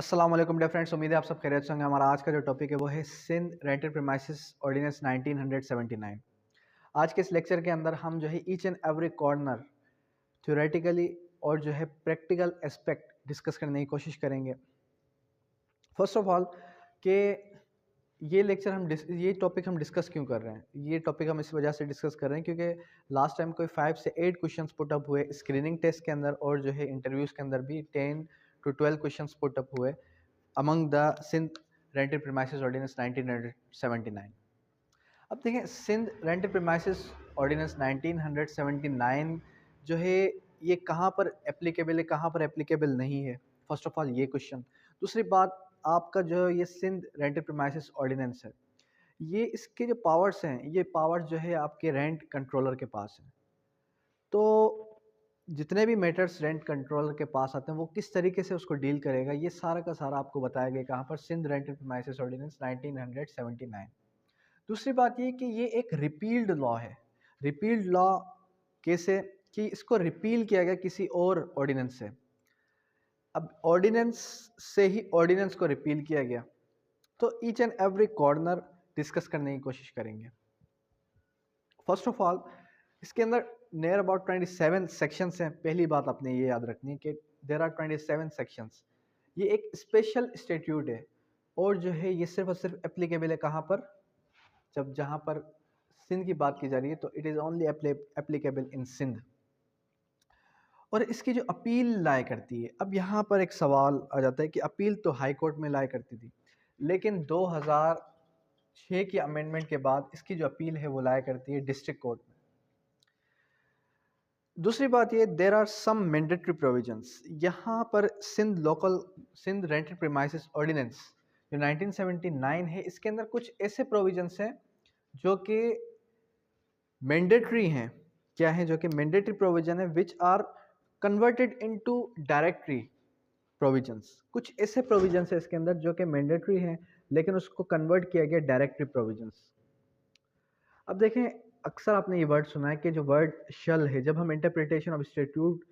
अस्सलाम वालेकुम dear friends, उम्मीद है आप सब खैरियत से होंगे। हमारा आज का जो टॉपिक है वो है सिंध रेंटेड प्रीमाइसेस ऑर्डिनेंस 1979। आज के इस लेक्चर के अंदर हम जो है each and every corner theoretically और जो है प्रैक्टिकल एस्पेक्ट डिस्कस करने की कोशिश करेंगे। फर्स्ट ऑफ ऑल कि ये टॉपिक हम डिस्कस क्यों कर रहे हैं। ये टॉपिक हम इस वजह से डिस्कस कर रहे हैं क्योंकि लास्ट टाइम कोई 5 से 8 क्वेश्चंस पुट अप हुए स्क्रीनिंग टेस्ट के अंदर, और जो है इंटरव्यूज़ के अंदर भी 10 to 12 क्वेश्चंस पुट अप हुए among the Sindh Rented Premises Ordinance 1979। अब देखें सिंध रेंटेड प्रीमाइसेस ऑर्डिनेंस 1979 जो है ये कहाँ पर एप्लीकेबल है, कहाँ पर एप्लीकेबल नहीं है। फर्स्ट ऑफ ऑल ये क्वेश्चन। दूसरी बात, आपका जो ये सिंध रेंटेड प्रीमाइसेस ऑर्डिनेंस है, ये इसके जो पावर्स हैं, ये पावर्स जो है आपके रेंट कंट्रोलर के पास है। तो जितने भी मैटर्स रेंट कंट्रोलर के पास आते हैं वो किस तरीके से उसको डील करेगा, ये सारा का सारा आपको बताया गया कहाँ पर, सिंध रेंटेड प्रीमाइसेस ऑर्डिनेंस 1979। दूसरी बात ये कि ये एक रिपील्ड लॉ है। रिपील्ड लॉ कैसे कि इसको रिपील किया गया किसी और ऑर्डिनेंस से। अब ऑर्डिनेंस से ही ऑर्डिनेंस को रिपील किया गया, तो each and every corner discuss करने की कोशिश करेंगे। फर्स्ट ऑफ ऑल इसके अंदर नियर अबाउट 27 सेक्शंस हैं। पहली बात आपने ये याद रखनी है कि देर आर 27 सेक्शंस। ये एक स्पेशल स्टेट्यूट है और जो है ये सिर्फ और सिर्फ एप्लीकेबल है कहाँ पर, जहाँ पर सिंध की बात की जा रही है, तो it is only applicable in Sindh. और इसकी जो अपील लाया करती है, अब यहाँ पर एक सवाल आ जाता है कि अपील तो हाई कोर्ट में लाया करती थी, लेकिन 2006 की अमेंडमेंट के बाद इसकी जो अपील है वो लाया करती है डिस्ट्रिक्ट कोर्ट में। दूसरी बात ये, there are some mandatory provisions. यहाँ पर सिंध रेंटेड प्रीमाइसेस ऑर्डिनेंस जो 1979 है, इसके अंदर कुछ ऐसे प्रोविजंस हैं जो कि मैंडेटरी हैं। क्या है जो कि मैंडेटरी प्रोविजन है, which are converted into directory provisions. कुछ ऐसे प्रोविजंस है इसके अंदर जो कि मैंडेटरी हैं लेकिन उसको कन्वर्ट किया गया डायरेक्टरी प्रोविजंस। अब देखें, अक्सर आपने ये वर्ड सुना है कि जो वर्ड शल है, जब हम इंटरप्रिटेशन ऑफ स्टैट्यूट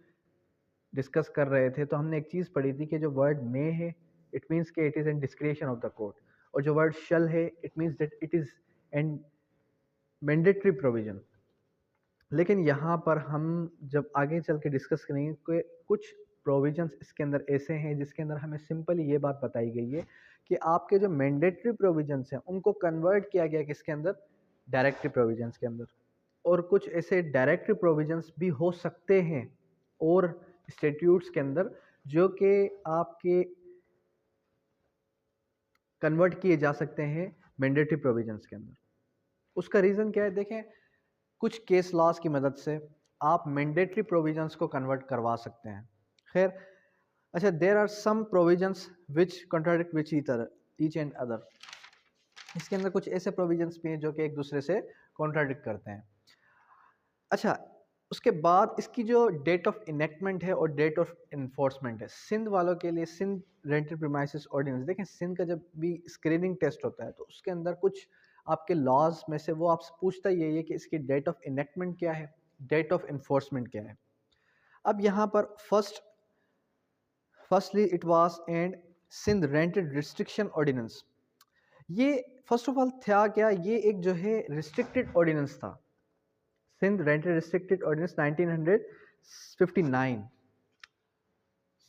डिस्कस कर रहे थे तो हमने एक चीज़ पढ़ी थी कि जो वर्ड मे है इट मीन्स कि it is in discretion of the court, और जो वर्ड शल है it means that it is N mandatory provision. लेकिन यहाँ पर हम जब आगे चल के डिस्कस करेंगे कि कुछ प्रोविजंस इसके अंदर ऐसे हैं जिसके अंदर हमें सिंपली ये बात बताई गई है कि आपके जो मैंडेटरी प्रोविजंस हैं उनको कन्वर्ट किया गया किसके अंदर, डायरेक्टरी प्रोविजंस के अंदर। और कुछ ऐसे डायरेक्टरी प्रोविजंस भी हो सकते हैं और स्टैट्यूट्स के अंदर जो कि आपके कन्वर्ट किए जा सकते हैं मैंडेटरी प्रोविजंस के अंदर। उसका रीज़न क्या है, देखें कुछ केस लॉस की मदद से आप मैंडेटरी प्रोविजंस को कन्वर्ट करवा सकते हैं। खैर, अच्छा, there are some provisions which contradict which each and other. इसके अंदर कुछ ऐसे प्रोविजंस भी हैं जो कि एक दूसरे से कॉन्ट्राडिक्ट करते हैं। अच्छा, उसके बाद इसकी जो डेट ऑफ इनेक्टमेंट है और डेट ऑफ इन्फोर्समेंट है सिंध वालों के लिए, सिंध रेंटेड प्रीमाइसेस ऑर्डिनेंस। देखें, सिंध का जब भी स्क्रीनिंग टेस्ट होता है तो उसके अंदर कुछ आपके लॉज में से वो आपसे पूछता ही है कि इसकी डेट ऑफ इनेक्टमेंट क्या है, डेट ऑफ इन्फोर्समेंट क्या है। अब यहाँ पर firstly it was and Sindh rented restriction ordinance. ये फर्स्ट ऑफ ऑल था क्या, ये एक जो है रिस्ट्रिक्टेड ऑर्डिनेंस था। Sindh rented restricted ordinance 1959।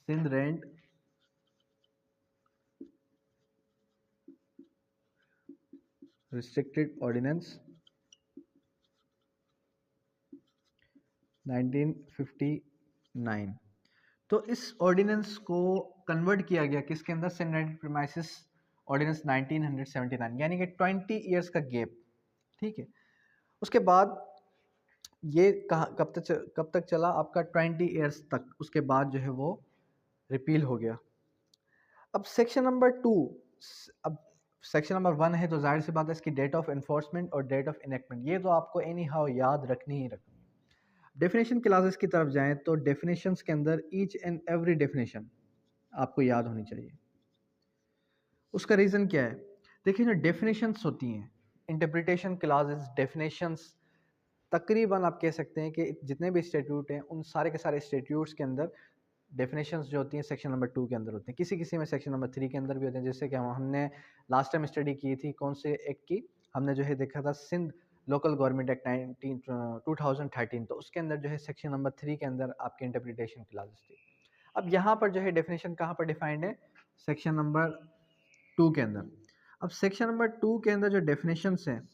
Sindh rent restricted ordinance 1959। तो इस ऑर्डिनेंस को कन्वर्ट किया गया किसके अंदर, सिंध रेंटेड प्रीमाइसेस ऑर्डिनेंस 1979, यानी कि 20 इयर्स का गैप। ठीक है, उसके बाद ये कब तक चला आपका, 20 इयर्स तक। उसके बाद जो है वो रिपील हो गया। अब सेक्शन नंबर 2, अब सेक्शन नंबर 1 है तो जाहिर सी बात है इसकी डेट ऑफ एनफोर्समेंट और डेट ऑफ इनेक्टमेंट ये तो आपको एनी हाउ याद रखनी ही रखनी। डेफिनेशन क्लासेस की तरफ जाएं तो डेफिनेशंस के अंदर ईच एंड एवरी डेफिनेशन आपको याद होनी चाहिए। उसका रीज़न क्या है, देखिए जो डेफिनेशंस होती हैं, इंटरप्रिटेशन क्लासेस, डेफिनेशंस, तकरीबन आप कह सकते हैं कि जितने भी स्टैट्यूट हैं उन सारे के सारे स्टैट्यूट्स के अंदर डेफिनेशंस जो होती हैं सेक्शन नंबर 2 के अंदर होती हैं, किसी किसी में सेक्शन नंबर 3 के अंदर भी होते हैं। जैसे कि हमने लास्ट टाइम स्टडी की थी कौन से एक्ट की, हमने जो है देखा था सिंध लोकल गवर्नमेंट एक्ट 2013, तो उसके अंदर जो है सेक्शन नंबर 3 के अंदर आपके इंटरप्रिटेशन क्लासेस थी। अब यहाँ पर जो है डेफिनेशन कहाँ पर डिफाइंड है, सेक्शन नंबर 2 के अंदर। अब सेक्शन नंबर 2 के अंदर जो डेफिनेशंस हैं,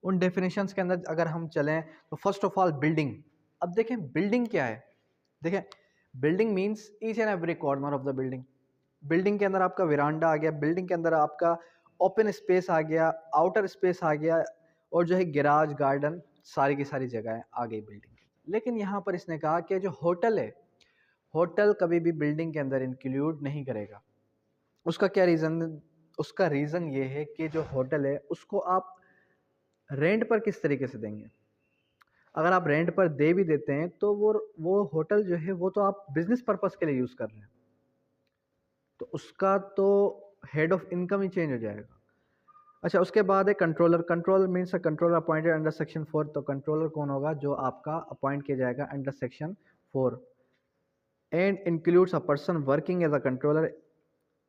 उन डेफिनेशंस के अंदर अगर हम चलें तो फर्स्ट ऑफ ऑल बिल्डिंग। अब देखें बिल्डिंग क्या है, देखें building means each and every corner of the building. Building के अंदर आपका विरांडा आ गया, बिल्डिंग के अंदर आपका ओपन स्पेस आ गया, आउटर स्पेस आ गया, और जो है गैराज गार्डन सारी की सारी जगह आ गई बिल्डिंग। लेकिन यहाँ पर इसने कहा कि जो होटल है, होटल कभी भी बिल्डिंग के अंदर इंक्लूड नहीं करेगा। उसका क्या रीज़न, उसका रीज़न ये है कि जो होटल है उसको आप रेंट पर किस तरीके से देंगे। अगर आप रेंट पर दे भी देते हैं तो वो होटल जो है वो तो आप बिजनेस पर्पस के लिए यूज़ कर रहे हैं, तो उसका तो head of income he change हो जाएगा। अच्छा, उसके बाद है कंट्रोलर। कंट्रोलर मीन्स अ कंट्रोलर अपॉइंटेड अंडर सेक्शन 4। तो कंट्रोलर कौन होगा, जो आपका अपॉइंट किया जाएगा under section 4, and includes a person working as a controller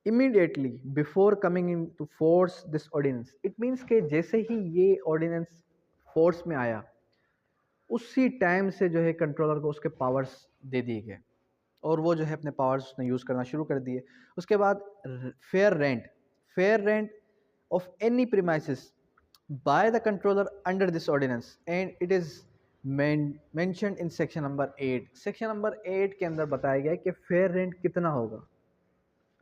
immediately before coming into force this ordinance। it means कि जैसे ही ये ऑर्डिनेंस फोर्स में आया उसी टाइम से जो है कंट्रोलर को उसके पावर्स दे दिए गए, और वो जो है अपने पावर्स उसने यूज़ करना शुरू कर दिए। उसके बाद fair rent of any premises by the controller under this ordinance, and it is mentioned in section number 8। Section number 8 के अंदर बताया गया है कि फेयर रेंट कितना होगा।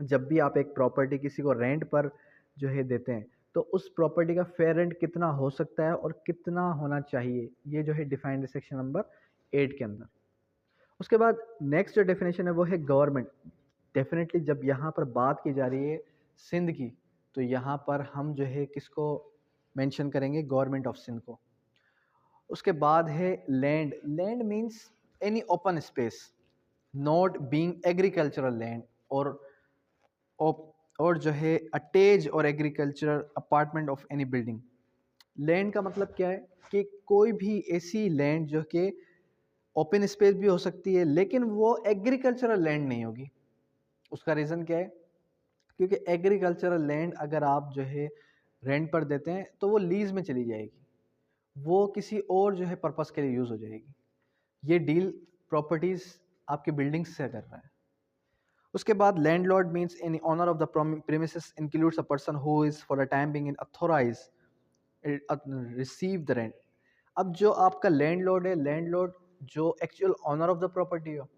जब भी आप एक प्रॉपर्टी किसी को रेंट पर जो है देते हैं तो उस प्रॉपर्टी का फेयर रेंट कितना हो सकता है और कितना होना चाहिए, ये जो है डिफाइंड है सेक्शन नंबर 8 के अंदर। उसके बाद नेक्स्ट जो डेफिनेशन है वो है गवर्नमेंट। डेफिनेटली जब यहाँ पर बात की जा रही है सिंध की, तो यहाँ पर हम जो है किसको मेंशन करेंगे, गवर्नमेंट ऑफ सिंध को। उसके बाद है land. Land means any open space not being agricultural land, और जो है अटैच और agricultural apartment of any building. Land का मतलब क्या है कि कोई भी ऐसी लैंड जो कि ओपन स्पेस भी हो सकती है लेकिन वो एग्रीकल्चरल लैंड नहीं होगी। उसका रीज़न क्या है, क्योंकि एग्रीकल्चरल लैंड अगर आप जो है रेंट पर देते हैं तो वो लीज में चली जाएगी, वो किसी और जो है पर्पस के लिए यूज़ हो जाएगी। ये डील प्रॉपर्टीज़ आपकी बिल्डिंग्स से कर रहा है। उसके बाद landlord means any owner of the premises includes a person who is for a time being in authorise receive the rent. अब जो आपका लैंडलॉर्ड है, लैंडलॉर्ड जो actual owner of the property हो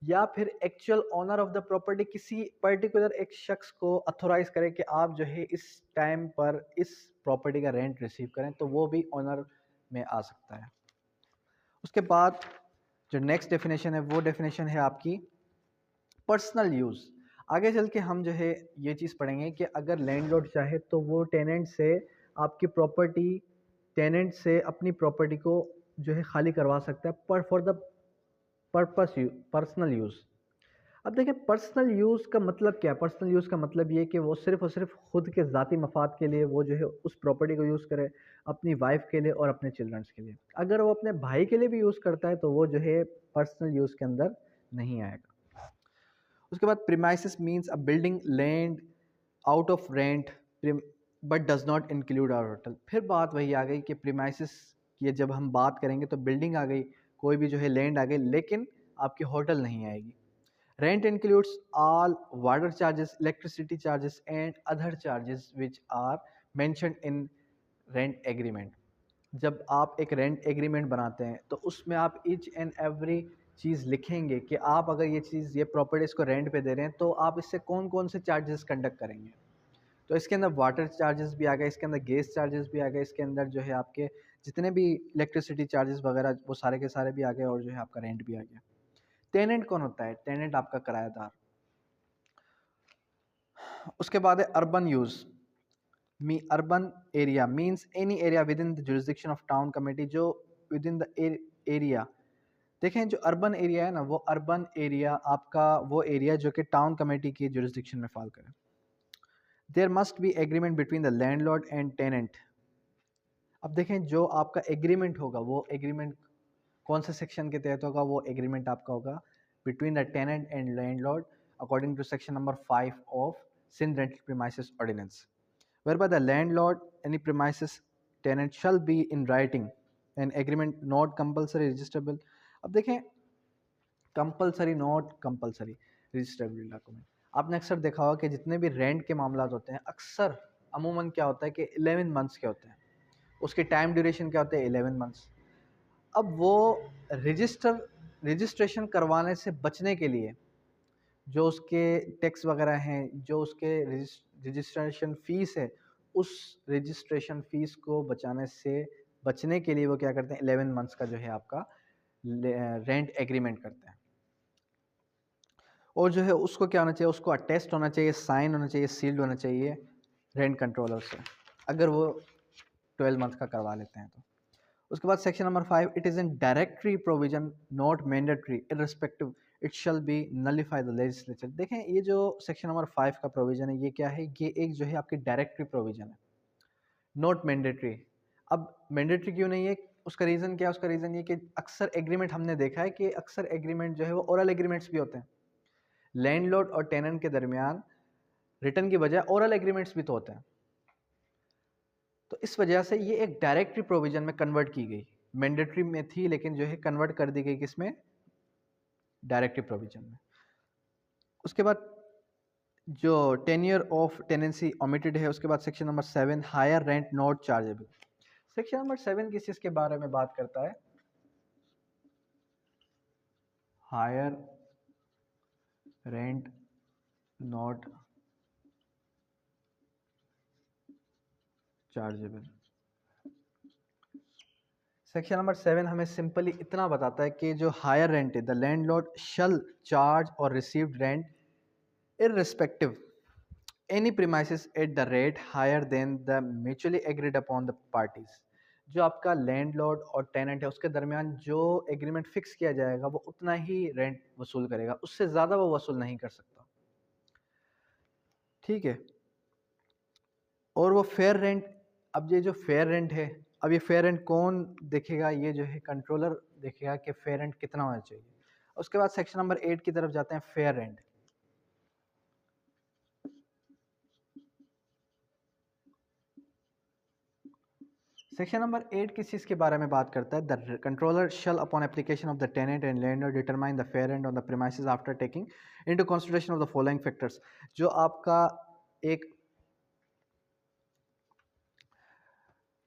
या फिर actual owner of the property किसी particular एक शख्स को अथोराइज करे कि आप जो है इस टाइम पर इस प्रॉपर्टी का रेंट रिसीव करें, तो वो भी ओनर में आ सकता है। उसके बाद जो नेक्स्ट डेफिनेशन है वो डेफिनेशन है आपकी पर्सनल यूज़। आगे चल के हम जो है ये चीज़ पढ़ेंगे कि अगर लैंडलॉर्ड चाहे तो वो टेनेंट से आपकी प्रॉपर्टी, टेनेंट से अपनी प्रॉपर्टी को जो है खाली करवा सकता है पर for the purpose personal use. अब देखिए पर्सनल यूज़ का मतलब क्या है। पर्सनल यूज़ का मतलब ये कि वो सिर्फ और सिर्फ खुद के ज़ाती मफाद के लिए वो जो है उस प्रॉपर्टी को यूज़ करे, अपनी वाइफ के लिए और अपने चिल्ड्रंस के लिए। अगर वो अपने भाई के लिए भी यूज़ करता है तो वो जो है पर्सनल यूज़ के अंदर नहीं आएगा। उसके बाद premises means a building land out of rent but does not include our hotel. फिर बात वही आ गई कि प्रीमाइसिस की जब हम बात करेंगे तो बिल्डिंग आ गई, कोई भी जो है लैंड आ गई, लेकिन आपकी होटल नहीं आएगी। Rent includes all water charges, electricity charges and other charges which are mentioned in rent agreement. जब आप एक रेंट एग्रीमेंट बनाते हैं तो उसमें आप ईच एंड एवरी चीज़ लिखेंगे कि आप अगर ये चीज़, ये प्रॉपर्टीज़ को रेंट पे दे रहे हैं तो आप इससे कौन कौन से चार्जेस कंडक्ट करेंगे। तो इसके अंदर वाटर चार्जेस भी आ गए, इसके अंदर गैस चार्जेस भी आ गए, इसके अंदर जो है आपके जितने भी इलेक्ट्रिसिटी चार्जेस वगैरह वो सारे के सारे भी आ गए, और जो है आपका रेंट भी आ गया। टेनेंट कौन होता है, टेनेंट आपका किराएदार। उसके बाद है urban use. Urban area means any area with in the jurisdiction of town committee, जो विद इन द एरिया। देखें जो अर्बन एरिया है ना, वो अर्बन एरिया आपका वो एरिया जो कि टाउन कमेटी की जुरिस्डिक्शन में फॉल करे। There must be agreement between the landlord and tenant. अब देखें जो आपका एग्रीमेंट होगा वो एग्रीमेंट कौन से सेक्शन के तहत होगा, वो एग्रीमेंट आपका होगा between the tenant and landlord according to section number 5 of Sindh Rental Premises Ordinance, whereby the landlord any premises tenant shall be in writing an agreement not compulsory registerable. अब देखें compulsory not compulsory रजिस्टरेबल document, आपने अक्सर देखा होगा कि जितने भी rent के मामला होते हैं अक्सर अमूमन क्या होता है कि 11 मंथ्स के होते हैं, उसके टाइम ड्यूरेशन क्या होते हैं 11 मंथ्स। अब वो रजिस्ट्रेशन करवाने से बचने के लिए जो उसके टैक्स वगैरह हैं, जो उसके रजिस्ट्रेशन फीस है, उस रजिस्ट्रेशन फीस को बचने के लिए वो क्या करते हैं 11 मंथ्स का जो है आपका रेंट एग्रीमेंट करते हैं। और जो है उसको क्या होना चाहिए, उसको अटेस्ट होना चाहिए, साइन होना चाहिए, सील्ड होना चाहिए रेंट कंट्रोलर से, अगर वो 12 मंथ का करवा लेते हैं तो। उसके बाद section number 5, it is in directory provision not mandatory irrespective it shall be nullify the legislature. देखें ये जो सेक्शन नंबर 5 का प्रोविजन है ये क्या है, ये एक जो है आपकी डायरेक्टरी प्रोविजन है, नॉट मैंडेटरी। अब मैंडेटरी क्यों नहीं है, उसका रीज़न क्या है, उसका रीज़न ये कि अक्सर एग्रीमेंट हमने देखा है कि अक्सर एग्रीमेंट जो है वो ओरल एग्रीमेंट्स भी होते हैं, लैंडलॉर्ड और टेनेंट के दरमियान रिटर्न की बजाय ओरल एग्रीमेंट्स भी तो होते हैं। तो इस वजह से ये एक डायरेक्टरी प्रोविजन में कन्वर्ट की गई, मैंडेटरी में थी लेकिन जो है कन्वर्ट कर दी गई किसमें, डायरेक्टरी प्रोविजन में। उसके बाद जो टेन्योर ऑफ टेनेंसी ओमिटेड है, उसके बाद section number 7, higher rent not chargeable. Section number 7 किस चीज के बारे में बात करता है, higher rent not chargeable. Section number 7 हमें सिंपली इतना बताता है कि जो हायर रेंट है, the landlord shall charge or received rent irrespective any premises at the rate higher than the mutually agreed upon the parties. जो आपका लैंडलॉर्ड और टेनेंट है उसके दरमियान जो एग्रीमेंट फिक्स किया जाएगा वो उतना ही रेंट वसूल करेगा, उससे ज़्यादा वो वसूल नहीं कर सकता, ठीक है। और वो फेयर रेंट, अब ये जो फेयर रेंट है, अब ये फेयर रेंट कौन देखेगा, ये जो है कंट्रोलर देखेगा कि फेयर रेंट कितना होना चाहिए। उसके बाद सेक्शन नंबर 8 की तरफ जाते हैं, फेयर रेंट। सेक्शन नंबर 8 किस चीज़ के बारे में बात करता है, the controller shall upon application of the tenant and landlord determine the fair rent on the premises after taking into consideration of the following factors. जो आपका एक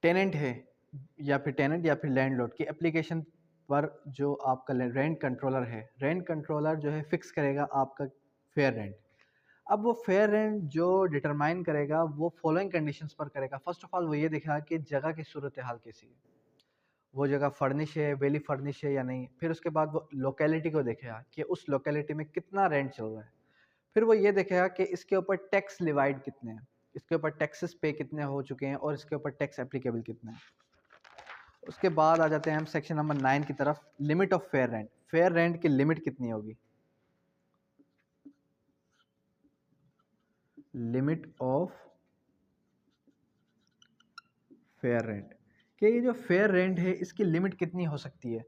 टेनेंट है या फिर लैंडलॉर्ड की एप्लीकेशन पर जो आपका रेंट कंट्रोलर है, रेंट कंट्रोलर जो है फिक्स करेगा आपका फेयर रेंट। अब वो फेयर रेंट जो डिटरमाइन करेगा वो फॉलोइंग कंडीशंस पर करेगा। फर्स्ट ऑफ ऑल वो ये देखेगा कि जगह की सूरत हाल कैसी है, वो जगह फर्निश है, वेली फर्निश है या नहीं। फिर उसके बाद वो लोकेलिटी को देखेगा कि उस लोकेलिटी में कितना रेंट चल रहा है। फिर वो ये देखेगा कि इसके ऊपर टैक्स लिवाइड कितने हैं, इसके ऊपर टैक्सेस पे कितने हो चुके हैं और इसके ऊपर टैक्स एप्लीकेबल कितने हैं। उसके बाद आ जाते हैं हम सेक्शन नंबर 9 की तरफ, limit of fair rent. Fair rent की लिमिट कितनी होगी, लिमिट ऑफ फेयर रेंट, कि ये जो फेयर रेंट है इसकी लिमिट कितनी हो सकती है।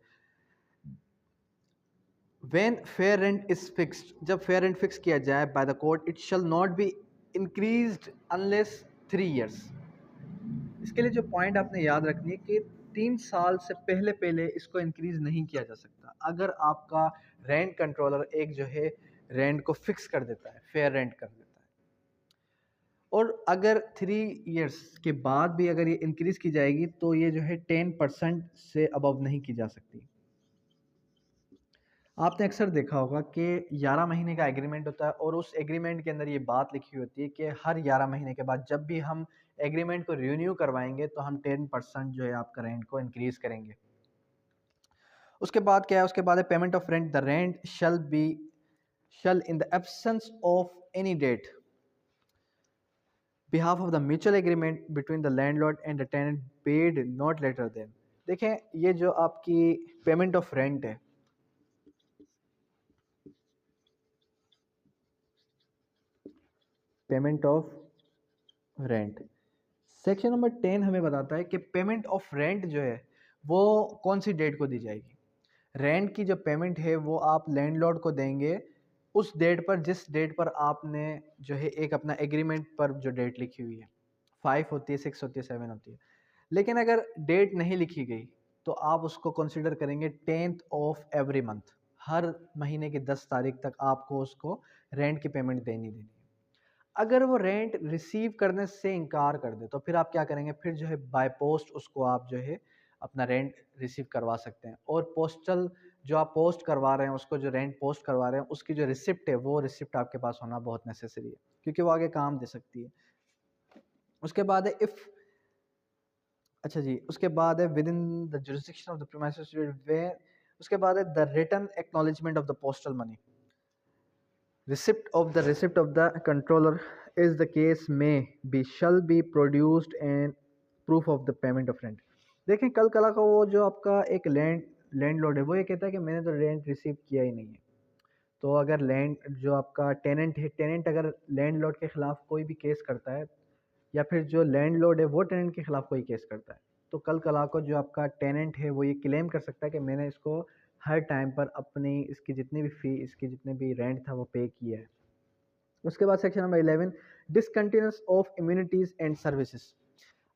When fair rent is fixed, जब फेयर रेंट फिक्स किया जाए by the court, it shall not be increased unless 3 years. इसके लिए जो पॉइंट आपने याद रखनी है कि 3 साल से पहले पहले इसको इंक्रीज नहीं किया जा सकता। अगर आपका रेंट कंट्रोलर एक जो है रेंट को फिक्स कर देता है, फेयर रेंट कर देता है, और अगर 3 इयर्स के बाद भी अगर ये इंक्रीज की जाएगी तो ये जो है 10% से अबव नहीं की जा सकती। आपने अक्सर देखा होगा कि 11 महीने का एग्रीमेंट होता है और उस एग्रीमेंट के अंदर ये बात लिखी होती है कि हर 11 महीने के बाद जब भी हम एग्रीमेंट को रिन्यू करवाएंगे तो हम 10% जो है आपका रेंट को इंक्रीज करेंगे। उसके बाद क्या है, उसके बाद है payment of rent. The rent shall in the absence of any date behalf of the mutual agreement between the landlord and the tenant paid not later than. देखें ये जो आपकी पेमेंट ऑफ रेंट है, payment of rent, section number 10 हमें बताता है कि payment of rent जो है वो कौन सी डेट को दी जाएगी। रेंट की जो पेमेंट है वो आप लैंडलॉर्ड को देंगे उस डेट पर जिस डेट पर आपने जो है एक अपना एग्रीमेंट पर जो डेट लिखी हुई है, 5 होती है, 6 होती है, 7 होती है। लेकिन अगर डेट नहीं लिखी गई तो आप उसको कंसिडर करेंगे 10th ऑफ एवरी मंथ, हर महीने की 10 तारीख तक आपको उसको रेंट की पेमेंट देनी देनी है। अगर वो रेंट रिसीव करने से इनकार कर दे तो फिर आप क्या करेंगे, फिर जो है बाय पोस्ट उसको आप जो है अपना रेंट रिसीव करवा सकते हैं। और पोस्टल जो आप पोस्ट करवा रहे हैं, उसको जो रेंट पोस्ट करवा रहे हैं, उसकी जो रिसिप्ट है वो रिसिप्ट आपके पास होना बहुत नेसेसरी है, क्योंकि वो आगे काम दे सकती है। उसके बाद है इफ़, अच्छा जी, उसके बाद है within the jurisdiction of the premises where, उसके बाद है the written acknowledgement of the postal money, receipt of the controller is the case may be shall be produced and proof of the payment of rent। देखें कल कला का वो जो आपका एक लैंडलॉर्ड है वो ये कहता है कि मैंने तो रेंट रिसीव किया ही नहीं है। तो अगर लैंड जो आपका टेनेंट है, टेनेंट अगर लैंडलॉर्ड के खिलाफ कोई भी केस करता है, या फिर जो लैंडलॉर्ड है वो टेनेंट के खिलाफ कोई केस करता है, तो कल कला को जो आपका टेनेंट है वो ये क्लेम कर सकता है कि मैंने इसको हर टाइम पर अपनी इसकी जितनी भी फ़ी, इसकी जितने भी रेंट था वो पे किया है। उसके बाद section number 11 discontinuous of immunities and services.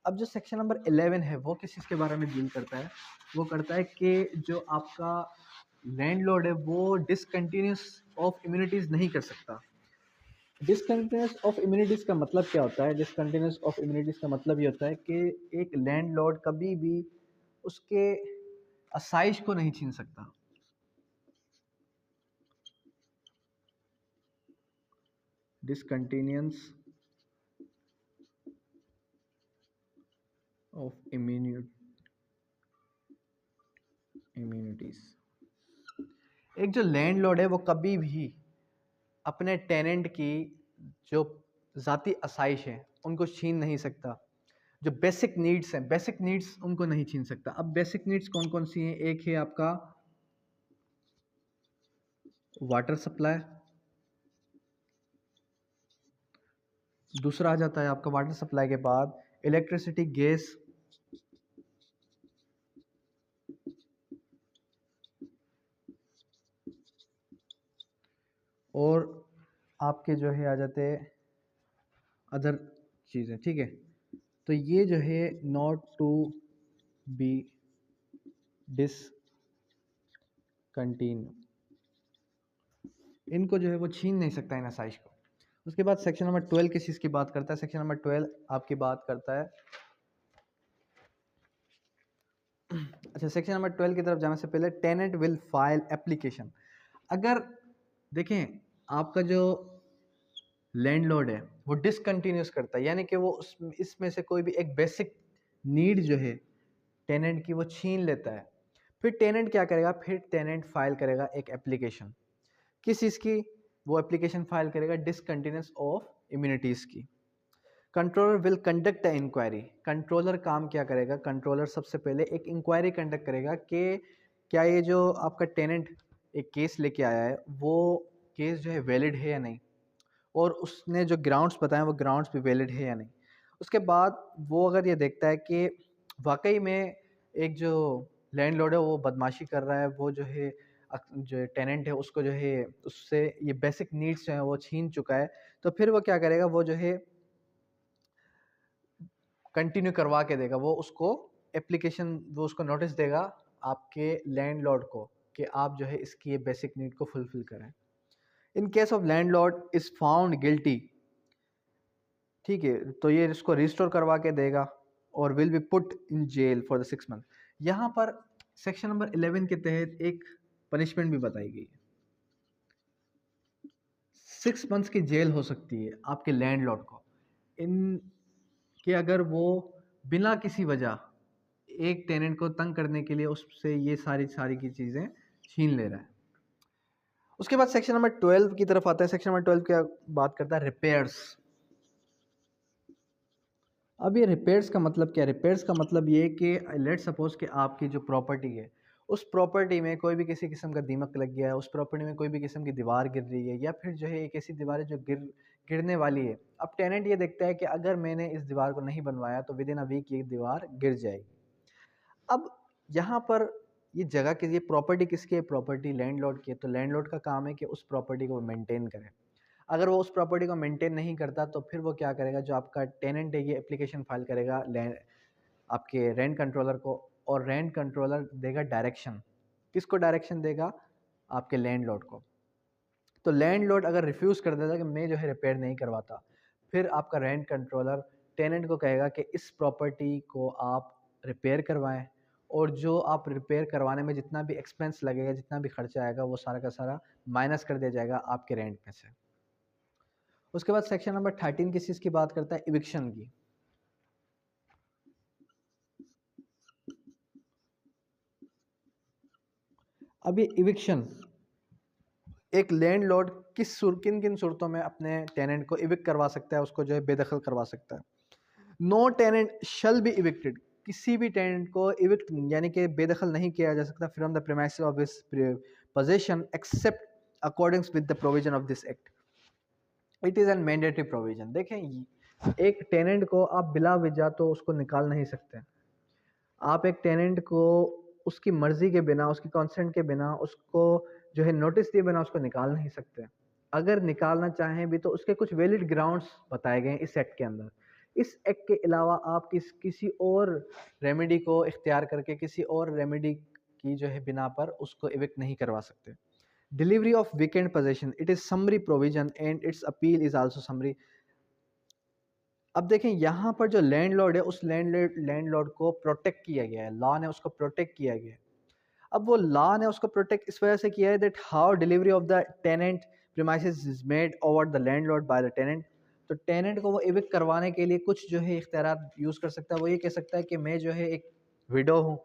अब जो सेक्शन नंबर 11 है वो किस चीज़ के बारे में डील करता है, वो करता है कि जो आपका लैंडलॉर्ड है वो डिसकंटिन्यूस ऑफ इम्यूनिटीज़ नहीं कर सकता। डिसकंटिन्यूस ऑफ इम्यूनिटीज़ का मतलब क्या होता है? डिसकंटिन्यूस ऑफ इम्यूनिटीज़ का मतलब ये होता है कि एक लैंडलॉर्ड कभी भी उसके असाइश को नहीं छीन सकता। डिसकंटिन्यूस ऑफ इम्यूनिटीज़, एक जो लैंडलॉर्ड है वो कभी भी अपने टेनेंट की जो ज़ाती आसाइश है उनको छीन नहीं सकता। जो बेसिक नीड्स हैं, बेसिक नीड्स उनको नहीं छीन सकता। अब बेसिक नीड्स कौन कौन सी हैं? एक है आपका वाटर सप्लाई, दूसरा आ जाता है आपका वाटर सप्लाई के बाद इलेक्ट्रिसिटी, गैस, और आपके जो है आ जाते हैं अदर चीज़ें, ठीक है। तो ये जो है नॉट टू बी डिसकंटिन्यू, इनको जो है वो छीन नहीं सकता इन आसाइश को। उसके बाद सेक्शन नंबर 12 किस चीज़ की बात करता है? सेक्शन नंबर 12 आपकी बात करता है, अच्छा, सेक्शन नंबर 12 की तरफ जाने से पहले टेनेंट विल फाइल एप्लीकेशन। अगर देखें आपका जो लैंडलॉर्ड है वो डिसकंटिन्यूस करता है, यानी कि वो इसमें से कोई भी एक बेसिक नीड जो है टेनेंट की वो छीन लेता है, फिर टेनेंट क्या करेगा? फिर टेनेंट फाइल करेगा एक एप्लीकेशन। किस चीज़ की? वो एप्लीकेशन फाइल करेगा डिसकंटिन्यूस ऑफ इम्यूनिटीज़ की। Controller will conduct a inquiry. Controller काम क्या करेगा? कंट्रोलर सबसे पहले एक इंक्वायरी कंडक्ट करेगा कि क्या ये जो आपका टेनेंट एक केस लेके आया है वो केस जो है वैलिड है या नहीं, और उसने जो ग्राउंड्स बताए वो ग्राउंड्स भी वैलिड है या नहीं। उसके बाद वो अगर ये देखता है कि वाकई में एक जो लैंडलॉर्ड है वो बदमाशी कर रहा है, वो जो है जो टेनेंट है उसको जो है उससे ये बेसिक नीड्स जो है वो छीन चुका है, तो फिर वो क्या करेगा? वो जो है कंटिन्यू करवा के देगा, वो उसको एप्लीकेशन, वो उसको नोटिस देगा आपके लैंडलॉर्ड को कि आप जो है इसकी ये बेसिक नीड को फुलफिल करें। इन case of landlord is found guilty, ठीक है, तो ये इसको रिस्टोर करवा के देगा और will be put in jail for the 6 month. यहाँ पर सेक्शन नंबर 11 के तहत एक पनिशमेंट भी बताई गई है, 6 मंथ्स की जेल हो सकती है आपके लैंडलॉर्ड को, इन कि अगर वो बिना किसी वजह एक टेनेंट को तंग करने के लिए उससे ये सारी सारी की चीज़ें छीन ले रहा है। उसके बाद सेक्शन नंबर 12 की तरफ आता है। सेक्शन नंबर 12 क्या बात करता है? रिपेयर्स। अब ये रिपेयर्स का मतलब क्या है? रिपेयर्स का मतलब ये कि लेट सपोज कि आपकी जो प्रॉपर्टी है उस प्रॉपर्टी में कोई भी किसी किस्म का दीमक लग गया है, उस प्रॉपर्टी में कोई भी किस्म की दीवार गिर रही है, या फिर जो है एक ऐसी दीवार है जो गिरने वाली है। अब टेनेंट ये देखता है कि अगर मैंने इस दीवार को नहीं बनवाया तो विद इन अ वीक ये दीवार गिर जाएगी। अब यहाँ पर ये जगह की, ये प्रॉपर्टी किसकी है? प्रॉपर्टी लैंडलॉर्ड की है। तो लैंडलॉर्ड का काम है कि उस प्रॉपर्टी को मेंटेन करे। अगर वो उस प्रॉपर्टी को मेंटेन नहीं करता तो फिर वो क्या करेगा? जो आपका टेनेंट है ये एप्लीकेशन फाइल करेगा आपके रेंट कंट्रोलर को, और रेंट कंट्रोलर देगा डायरेक्शन। किसको डायरेक्शन देगा? आपके लैंडलॉर्ड को। तो लैंडलॉर्ड अगर रिफ्यूज़ कर देता कि मैं जो है रिपेयर नहीं करवाता, फिर आपका रेंट कंट्रोलर टेनेंट को कहेगा कि इस प्रॉपर्टी को आप रिपेयर करवाएं, और जो आप रिपेयर करवाने में जितना भी एक्सपेंस लगेगा, जितना भी खर्चा आएगा, वो सारा का सारा माइनस कर दिया जाएगा आपके रेंट में से। उसके बाद सेक्शन नंबर 13 किस चीज़ की बात करता है? इविक्शन की। अब ये इविक्शन, एक लैंडलॉर्ड किन किन सूरतों में अपने टेनेंट को इविक्ट करवा सकता है, उसको जो है बेदखल करवा सकता है। No tenant shall be evicted, किसी भी टेनेंट को इविक्ट यानी कि बेदखल नहीं किया जा सकता from the premises of his position accept according with the provision of this act. It is N mandatory provision. देखें, एक टेनेंट को आप बिला वजह तो उसको निकाल नहीं सकते। आप एक टेनेंट को उसकी मर्जी के बिना, उसकी कंसेंट के बिना, उसको जो है नोटिस दिए बिना उसको निकाल नहीं सकते। अगर निकालना चाहें भी तो उसके कुछ वैलिड ग्राउंड्स बताए गए हैं इस एक्ट के अंदर। इस एक्ट के अलावा आप किसी और रेमेडी को इख्तियार करके, किसी और रेमेडी की जो है बिना पर उसको इविक्ट नहीं करवा सकते। Delivery of weekend position, it is summary provision and it's appeal is also summary. अब देखें, यहाँ पर जो लैंडलॉर्ड है उस लैंडलॉर्ड को प्रोटेक्ट किया गया है, लॉ ने उसको प्रोटेक्ट किया गया है। अब वो लॉ ने उसको प्रोटेक्ट इस वजह से किया है that how delivery of the tenant premises is made over the landlord by the tenant. तो टेनेंट को वो इविक्ट करवाने के लिए कुछ जो है इख्तियार यूज़ कर सकता है। वो ये कह सकता है कि मैं जो है एक विडो हूँ।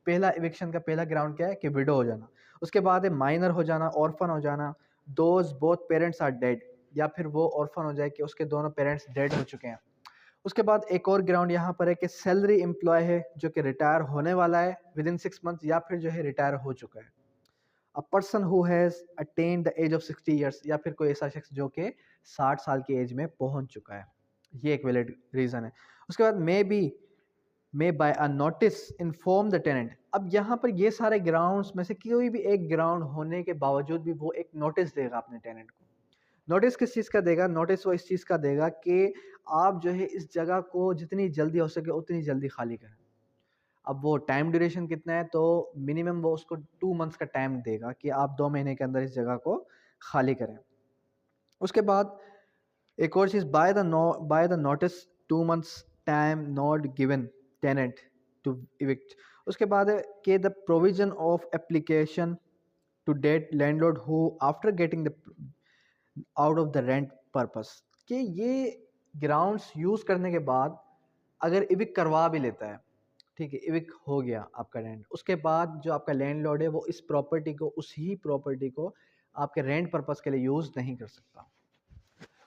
पहला इविक्शन का पहला ग्राउंड क्या है? कि विडो हो जाना। उसके बाद है माइनर हो जाना, ऑर्फन हो जाना, those both parents are dead, या फिर वो ऑर्फन हो जाए कि उसके दोनों पेरेंट्स डेड हो चुके हैं। उसके बाद एक और ग्राउंड यहाँ पर है कि सैलरी एम्प्लॉय है जो कि रिटायर होने वाला है विद इन 6 मंथ, या फिर जो है रिटायर हो चुका है। A person who has attend the age of 60 years, या फिर कोई ऐसा शख्स जो कि 60 साल की एज में पहुंच चुका है। ये एक वैलिड रीज़न है। उसके बाद मे by a notice inform the tenant. अब यहाँ पर ये सारे ग्राउंड्स में से कोई भी एक ग्राउंड होने के बावजूद भी वो एक नोटिस देगा अपने टेनेंट को। नोटिस किस चीज़ का देगा? नोटिस वो इस चीज़ का देगा कि आप जो है इस जगह को जितनी जल्दी हो सके उतनी जल्दी खाली करें। अब वो टाइम ड्यूरेशन कितना है? तो मिनिमम वो उसको 2 मंथ्स का टाइम देगा कि आप 2 महीने के अंदर इस जगह को खाली करें। उसके बाद एक और चीज़, by the notice 2 months time not given tenant to evict. उसके बाद है कि the provision of application to date landlord who after getting the out of the rent purpose, कि ये ग्राउंड्स यूज़ करने के बाद अगर इविक करवा भी लेता है, ठीक है, इविक हो गया आपका रेंट, उसके बाद जो आपका लैंडलॉर्ड है वो इस प्रॉपर्टी को, उस ही प्रॉपर्टी को आपके रेंट पर्पस के लिए यूज़ नहीं कर सकता।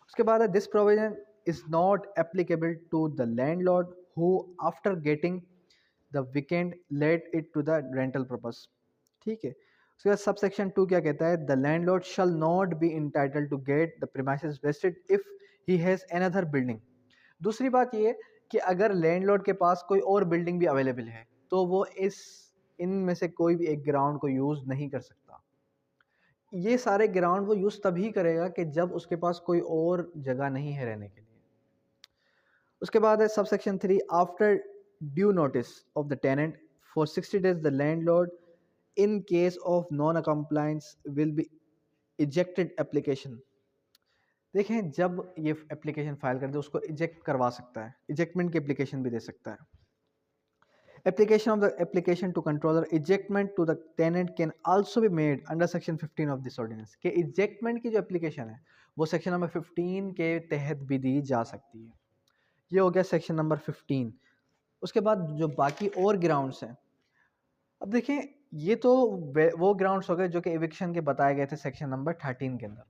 उसके बाद है this provision is not applicable to the landlord who after getting the weekend let it to the rental purpose. ठीक है। उसके बाद सब सेक्शन 2 क्या कहता है? The landlord shall not be entitled to get the premises vested if he has another building. दूसरी बात ये कि अगर लैंडलॉर्ड के पास कोई और बिल्डिंग भी अवेलेबल है तो वो इनमें से कोई भी एक ग्राउंड को यूज़ नहीं कर सकता। ये सारे ग्राउंड वो यूज़ तभी करेगा कि जब उसके पास कोई और जगह नहीं है रहने के लिए। उसके बाद है sub section 3, after due notice of the tenant for 60 days the landlord in case of non compliance will be ejected application. देखें, जब ये एप्लीकेशन फाइल कर दे उसको इजेक्ट करवा सकता है, इजेक्टमेंट की एप्लीकेशन भी दे सकता है। Application of the application to controller ejectment to the tenant can also be made under section 15 of this ordinance, कि इजेक्टमेंट की जो एप्लीकेशन है वो सेक्शन नंबर 15 के तहत भी दी जा सकती है। ये हो गया सेक्शन नंबर 15। उसके बाद जो बाकी और ग्राउंड्स हैं, अब देखें, ये तो वो ग्राउंड्स हो गए जो कि एविक्शन के बताए गए थे सेक्शन नंबर 13 के अंदर।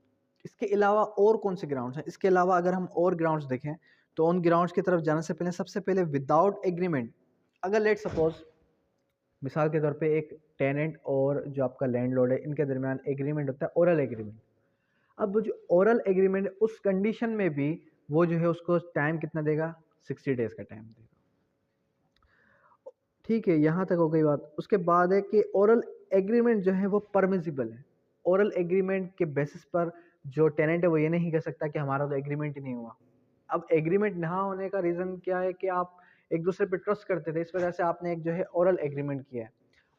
इसके अलावा और कौन से ग्राउंड्स हैं? इसके अलावा अगर हम और ग्राउंड्स देखें तो उन ग्राउंड्स की तरफ जाने से पहले सबसे पहले विदाउट एग्रीमेंट, अगर लेट सपोज मिसाल के तौर पे एक टेनेंट और जो आपका लैंडलॉर्ड है इनके दरमियान एग्रीमेंट होता है, ओरल एग्रीमेंट। अब वो जो ओरल एग्रीमेंट उस कंडीशन में भी वो जो है उसको टाइम कितना देगा? 60 डेज का टाइम देगा। ठीक है, यहाँ तक हो गई बात। उसके बाद है कि ओरल एग्रीमेंट जो है वो परमिसिबल है। ओरल एग्रीमेंट के बेसिस पर जो टेनेंट है वो ये नहीं कह सकता कि हमारा तो एग्रीमेंट ही नहीं हुआ। अब एग्रीमेंट ना होने का रीज़न क्या है कि आप एक दूसरे पे ट्रस्ट करते थे, इस वजह से आपने एक जो है ओरल एग्रीमेंट किया है।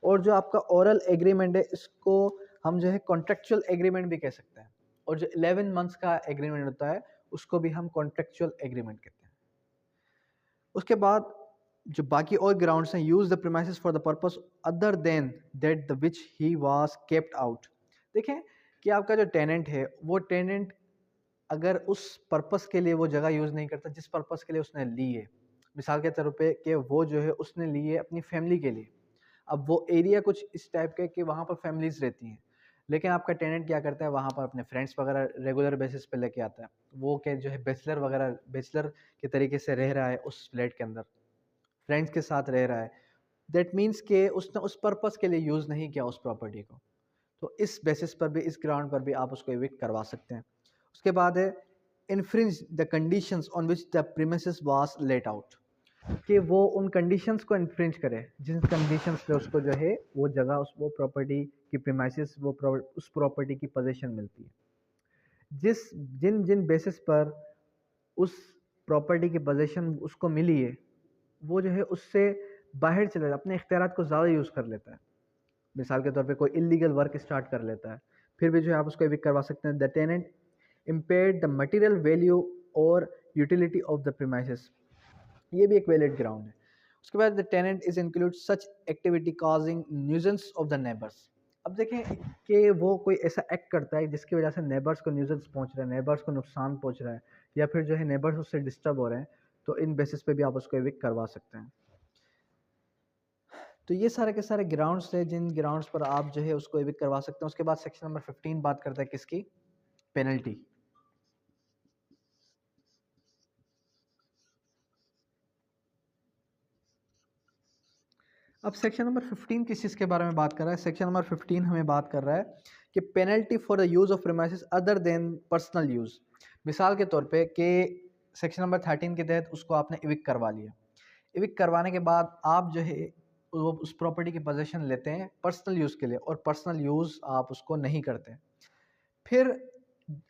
और जो आपका ओरल एग्रीमेंट है इसको हम जो है कॉन्ट्रेक्चुअल एग्रीमेंट भी कह सकते हैं। और जो 11 मंथ्स का एग्रीमेंट होता है उसको भी हम कॉन्ट्रेक्चुअल एग्रीमेंट कहते हैं। उसके बाद जो बाकी और ग्राउंड्स हैं, use the premises for the purpose other than that the which he was kept out. देखें कि आपका जो टेनेंट है वो टेनेंट अगर उस पर्पस के लिए वो जगह यूज़ नहीं करता जिस पर्पस के लिए उसने ली है। मिसाल के तौर पे कि वो जो है उसने ली है अपनी फैमिली के लिए। अब वो एरिया कुछ इस टाइप का है कि वहाँ पर फैमिलीज रहती हैं, लेकिन आपका टेनेंट क्या करता है, वहाँ पर अपने फ्रेंड्स वगैरह रेगुलर बेसिस पे लेके आता है। वो क्या जो है बैचलर वगैरह बैचलर के तरीके से रह रहा है उस फ्लैट के अंदर, फ्रेंड्स के साथ रह रहा है। दैट मीन्स कि उसने उस पर्पस के लिए यूज़ नहीं किया उस प्रॉपर्टी को। तो इस बेसिस पर भी, इस ग्राउंड पर भी आप उसको इविक्ट करवा सकते हैं। उसके बाद है infringe the conditions on which the premises was let out, कि वो उन कंडीशंस को इन्फ्रिंज करे जिन कंडीशंस पे उसको जो है वो जगह उस वो प्रॉपर्टी की प्रीमाइसेस उस प्रॉपर्टी की पोजीशन मिलती है। जिस जिन जिन बेसिस पर उस प्रॉपर्टी की पोजीशन उसको मिली है वो जो है उससे बाहर चले जाता है, अपने इख्तियारात को ज़्यादा यूज़ कर लेता है। मिसाल के तौर पे कोई इलीगल वर्क स्टार्ट कर लेता है, फिर भी जो है आप उसको एविक्ट करवा सकते हैं। The tenant impaired the material value और utility of the premises, ये भी एक वैलिड ग्राउंड है। उसके बाद the tenant is include such activity causing nuisance of the neighbours. अब देखें कि वो कोई ऐसा एक्ट करता है जिसकी वजह से नेबर्स को न्यूजेंस पहुंच रहा है, नेबर्स को नुकसान पहुंच रहा है, या फिर जो है नेबर्स उससे डिस्टर्ब हो रहे हैं, तो इन बेसिस पे भी आप उसको एविक्ट करवा सकते हैं। तो ये सारे के सारे ग्राउंड्स थे जिन ग्राउंड्स पर आप जो है उसको एविक्ट करवा सकते हैं। उसके बाद सेक्शन नंबर 15 बात करता है किसकी, पेनल्टी। अब सेक्शन नंबर 15 किस चीज़ के बारे में बात कर रहा है? सेक्शन नंबर 15 हमें बात कर रहा है कि penalty for the use of premises other than personal use. मिसाल के तौर पे कि सेक्शन नंबर 13 के तहत उसको आपने इविक्ट करवा लिया। इविक्ट करवाने के बाद आप जो है वो उस प्रॉपर्टी की पोजीशन लेते हैं पर्सनल यूज़ के लिए, और पर्सनल यूज़ आप उसको नहीं करते। फिर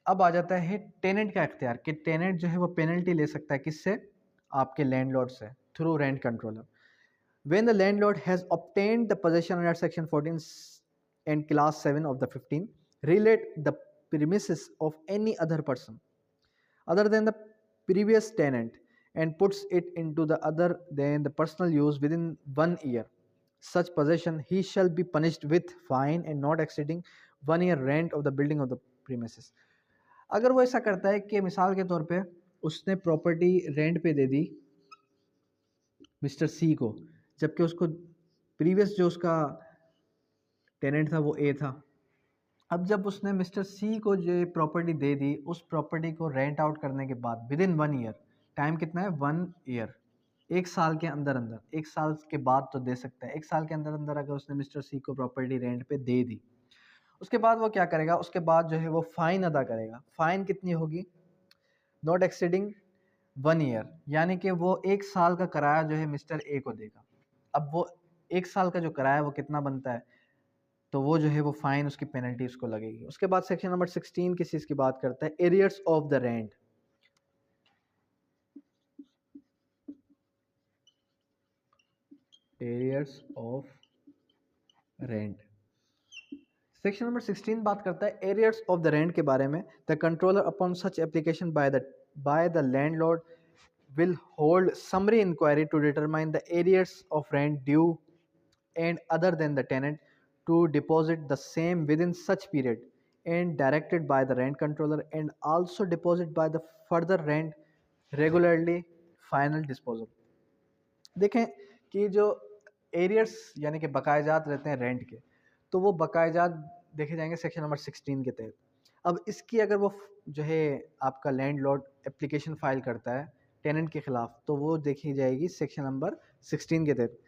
अब आ जाता है टेनेंट का इख्तियार कि टेनेंट जो है वो पेनल्टी ले सकता है किससे, आपके लैंडलॉर्ड से, through rent controller. When the landlord has obtained the possession under section 14 and class 7 of the 15, relate the premises of any other person other than the previous tenant and puts it into the other than the personal use within 1 year, such possession he shall be punished with fine and not exceeding 1 year rent of the building of the premises। अगर वो ऐसा करता है कि मिसाल के तौर पे उसने प्रॉपर्टी रेंट पे दे दी मिस्टर सी को, जबकि उसको प्रीवियस जो उसका टेनेंट था वो ए था। अब जब उसने मिस्टर सी को जो प्रॉपर्टी दे दी, उस प्रॉपर्टी को रेंट आउट करने के बाद विद इन 1 ईयर, टाइम कितना है 1 ईयर, 1 साल के अंदर अंदर, 1 साल के बाद तो दे सकता है, 1 साल के अंदर अंदर अगर उसने मिस्टर सी को प्रॉपर्टी रेंट पे दे दी, उसके बाद वो क्या करेगा, उसके बाद जो है वो फाइन अदा करेगा। फाइन कितनी होगी, नॉट एक्सीडिंग 1 ईयर, यानी कि वो 1 साल का किराया जो है मिस्टर ए को देगा। अब वो 1 साल का जो किराया वो कितना बनता है, तो वो जो है वो फाइन उसकी पेनल्टी उसको लगेगी। उसके बाद सेक्शन नंबर 16 किस चीज़ की बात करता है, arrears of the rent. Arrears of rent, section number 16 बात करता है एरियर्स ऑफ द रेंट के बारे में। The controller upon such application by the landlord will hold summary inquiry to determine the arrears of rent due and other than the tenant to deposit the same within such period and directed by the rent controller and also deposit by the further rent regularly final disposal। देखें कि जो arrears यानी कि बकायजात रहते हैं rent के, तो वो बकायजात देखे जाएंगे सेक्शन नंबर 16 के तहत। अब इसकी अगर वो जो है आपका लैंडलॉर्ड एप्लीकेशन फाइल करता है टेनेंट के खिलाफ, तो वो देखी जाएगी सेक्शन नंबर 16 के तहत।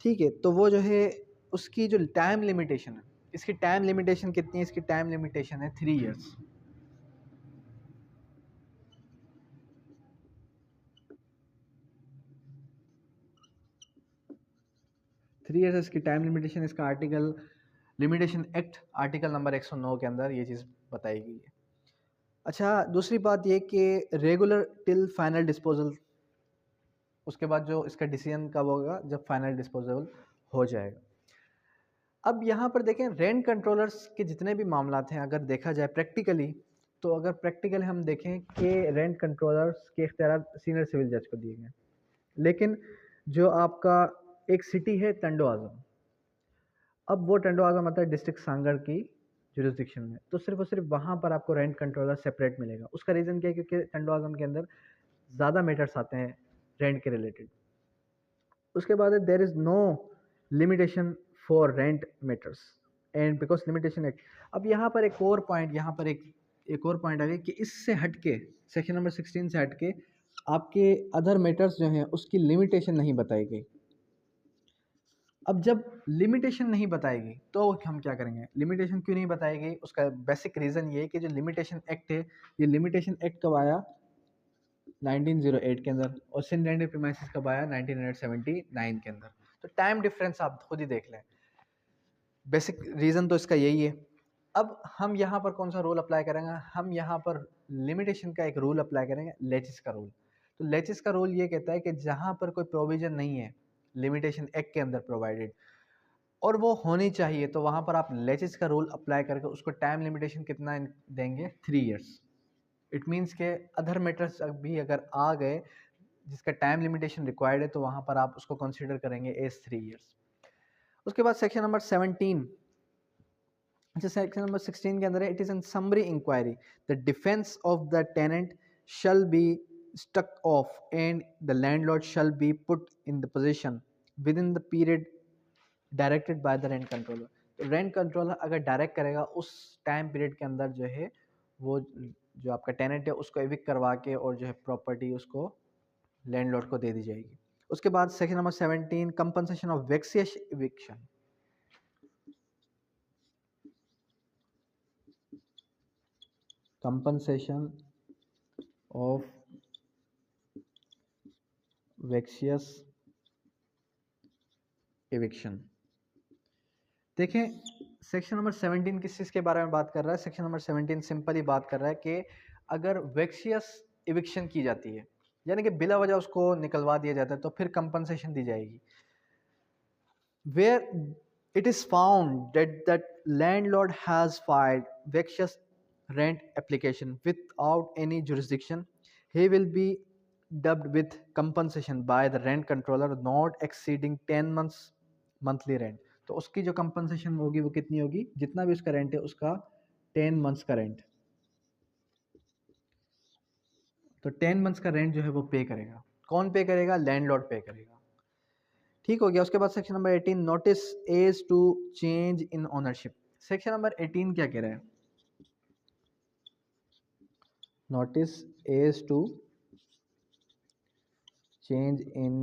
ठीक है, तो वो जो है उसकी जो टाइम लिमिटेशन है, इसकी टाइम लिमिटेशन कितनी है, इसकी टाइम लिमिटेशन है 3 ईयर्स। 3 ईयर्स इसकी टाइम लिमिटेशन, इसका article limitation act article number 109 के अंदर ये चीज़ बताई गई है। अच्छा, दूसरी बात ये कि रेगुलर टिल फाइनल डिस्पोजल, उसके बाद जो इसका डिसीजन कब होगा, जब फाइनल डिस्पोजल हो जाएगा। अब यहाँ पर देखें रेंट कंट्रोलर्स के जितने भी मामला हैं, अगर देखा जाए प्रैक्टिकली, तो अगर प्रैक्टिकली हम देखें कि रेंट कंट्रोलर्स के इख्तियार सीनियर सिविल जज को दिए गए, लेकिन जो आपका एक सिटी है टंडो आज़म, अब वो टंडो आज़म आता है डिस्ट्रिक्ट सांगड़ की जुरिस्डिक्शन में, तो सिर्फ और सिर्फ वहाँ पर आपको रेंट कंट्रोलर सेपरेट मिलेगा। उसका रीज़न क्या है, क्योंकि टंडो आज़म के अंदर ज़्यादा मैटर्स आते हैं रेंट के रिलेटेड। उसके बाद there is no limitation for rent matters and because limitation act. अब यहाँ पर एक और पॉइंट, यहाँ पर एक और पॉइंट आ गया कि इससे हटके सेक्शन नंबर 16 से हटके आपके अदर मैटर्स जो हैं उसकी लिमिटेशन नहीं बताई गई। अब जब लिमिटेशन नहीं बताएगी तो हम क्या करेंगे, लिमिटेशन क्यों नहीं बताएगी, उसका बेसिक रीज़न ये है कि जो लिमिटेशन एक्ट है, ये लिमिटेशन एक्ट कब आया 1908 के अंदर, और सिन लैंड प्रीमाइसेस कब आया 1979 के अंदर। तो टाइम डिफरेंस आप खुद ही देख लें, बेसिक रीज़न तो इसका यही है। अब हम यहाँ पर कौन सा रूल अप्लाई करेंगे, हम यहाँ पर लिमिटेशन का एक रूल अप्लाई करेंगे, लेचिस का रूल। तो लेचिस का रूल ये कहता है कि जहाँ पर कोई प्रोविज़न नहीं है लिमिटेशन एक्ट के अंदर प्रोवाइडेड और वो होनी चाहिए, तो वहाँ पर आप लेचिस का रूल अप्लाई करके उसको टाइम लिमिटेशन कितना देंगे, 3 ईयर्स। इट मीन्स के अदर मैटर्स भी अगर आ गए जिसका टाइम लिमिटेशन रिक्वायर्ड है, तो वहाँ पर आप उसको कंसिडर करेंगे एज 3 ईयर्स। उसके बाद सेक्शन नंबर 17, अच्छा सेक्शन नंबर 16 के अंदर है, it is an summary inquiry, the defence of the tenant shall be struck off and the landlord shall be put in the possession within the period directed by the rent controller। तो rent controller अगर direct करेगा उस time period के अंदर जो है वो जो आपका टेनेंट है उसको एविक्ट करवा के और जो है प्रॉपर्टी उसको लैंडलॉर्ड को दे दी जाएगी। उसके बाद section number 17, compensation of vexatious eviction. Compensation of vexatious eviction. देखें सेक्शन नंबर 17 किस चीज़ के बारे में बात कर रहा है, सेक्शन नंबर 17 सिंपली बात कर रहा है कि अगर वेक्सियस इविक्शन की जाती है, यानी कि बिला वजह उसको निकलवा दिया जाता है, तो फिर कंपनसेशन दी जाएगी। Where it is found that landlord has filed vexatious rent application without any jurisdiction, he will be dubbed with compensation by the rent controller not exceeding 10 months monthly rent। तो उसकी जो कंपनसेशन होगी वो कितनी होगी, जितना भी उसका रेंट है उसका 10 मंथ्स का रेंट, तो 10 मंथ्स का रेंट जो है वो पे करेगा। कौन पे करेगा, लैंडलॉर्ड पे करेगा। ठीक हो गया। उसके बाद section number 18, notice as to change in ownership. Section number 18 क्या कह रहा है, notice as to change in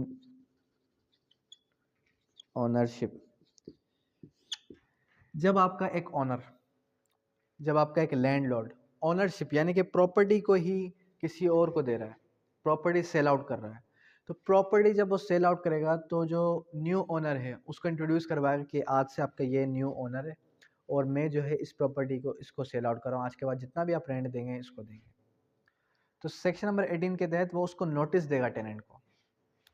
ownership. जब आपका एक लैंडलॉर्ड ओनरशिप यानी कि प्रॉपर्टी को ही किसी और को दे रहा है, प्रॉपर्टी सेल आउट कर रहा है, तो प्रॉपर्टी जब वो सेल आउट करेगा तो जो न्यू ओनर है उसको इंट्रोड्यूस करवाएगा कि आज से आपका ये न्यू ओनर है और मैं जो है इस प्रॉपर्टी को इसको सेल आउट कर रहा हूँ, आज के बाद जितना भी आप रेंट देंगे इसको देंगे। तो सेक्शन नंबर 18 के तहत वो उसको नोटिस देगा टेनेंट को।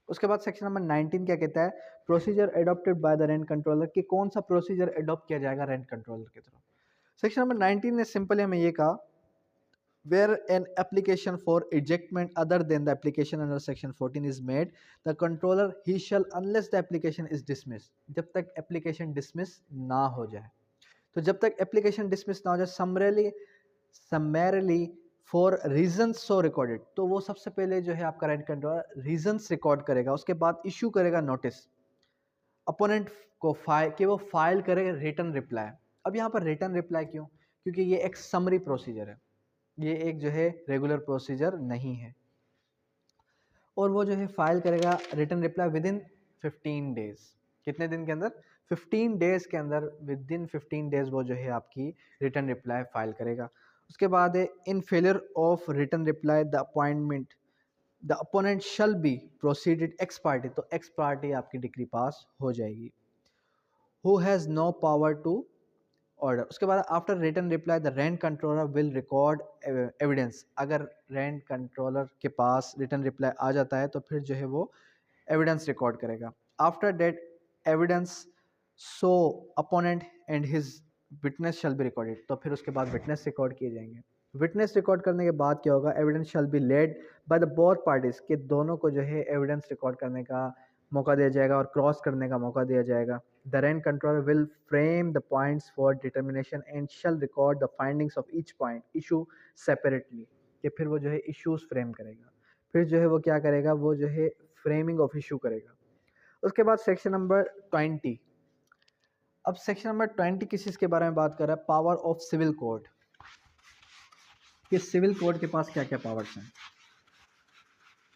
उसके बाद सेक्शन नंबर 19 क्या कहता है, procedure adopted by the rent controller, कि कौन सा प्रोसीजर एडॉप्ट किया जाएगा रेंट कंट्रोलर की तरफ। सेक्शन नंबर 19 ने सिंपली हमें ये कहा, where an application for ejectment other than the application under section 14 is made, the controller he shall unless the application is dismissed, जब तक application dismiss ना हो जाए, तो जब तक application dismiss ना हो जाए summarily for reasons so recorded, तो वो सबसे पहले जो है आपका रेंट कंट्रोलर रीजंस रिकॉर्ड करेगा, उसके बाद इशू करेगा नोटिस अपोनेंट को कि वो फाइल करे रिटर्न रिप्लाई। अब यहाँ पर रिटर्न रिप्लाई क्यों, क्योंकि ये एक समरी प्रोसीजर है, ये एक जो है रेगुलर प्रोसीजर नहीं है, और वो जो है फाइल करेगा return reply with in 15 days. कितने दिन के अंदर, 15 डेज के अंदर, विद इन 15 डेज वो जो है आपकी रिटर्न रिप्लाई फाइल करेगा। उसके बाद है in failure of return reply the opponent shall be proceeded ex parte, तो एक्स पार्टी आपकी डिक्री पास हो जाएगी। Who has no power to order. उसके बाद after written reply the rent controller will record evidence. अगर rent controller के पास written reply आ जाता है तो फिर जो है वो एविडेंस रिकॉर्ड करेगा। After date evidence so opponent and his witness shall be recorded. तो फिर उसके बाद विटनेस रिकॉर्ड किए जाएंगे। विटनेस रिकॉर्ड करने के बाद क्या होगा, evidence shall be led by the both parties, के दोनों को जो है एविडेंस रिकॉर्ड करने का मौका दिया जाएगा और क्रॉस करने का मौका दिया जाएगा। The rent controller will frame the points for determination and shall record the findings of each point issue separately. कि फिर वो जो है इश्यूज फ्रेम करेगा। फिर जो है वो क्या करेगा, वो जो है फ्रेमिंग ऑफ इशू करेगा। उसके बाद सेक्शन नंबर 20। अब सेक्शन नंबर 20 किस चीज़ के बारे में बात कर रहा है, पावर ऑफ सिविल कोर्ट। कि सिविल कोर्ट के पास क्या क्या पावर्स हैं।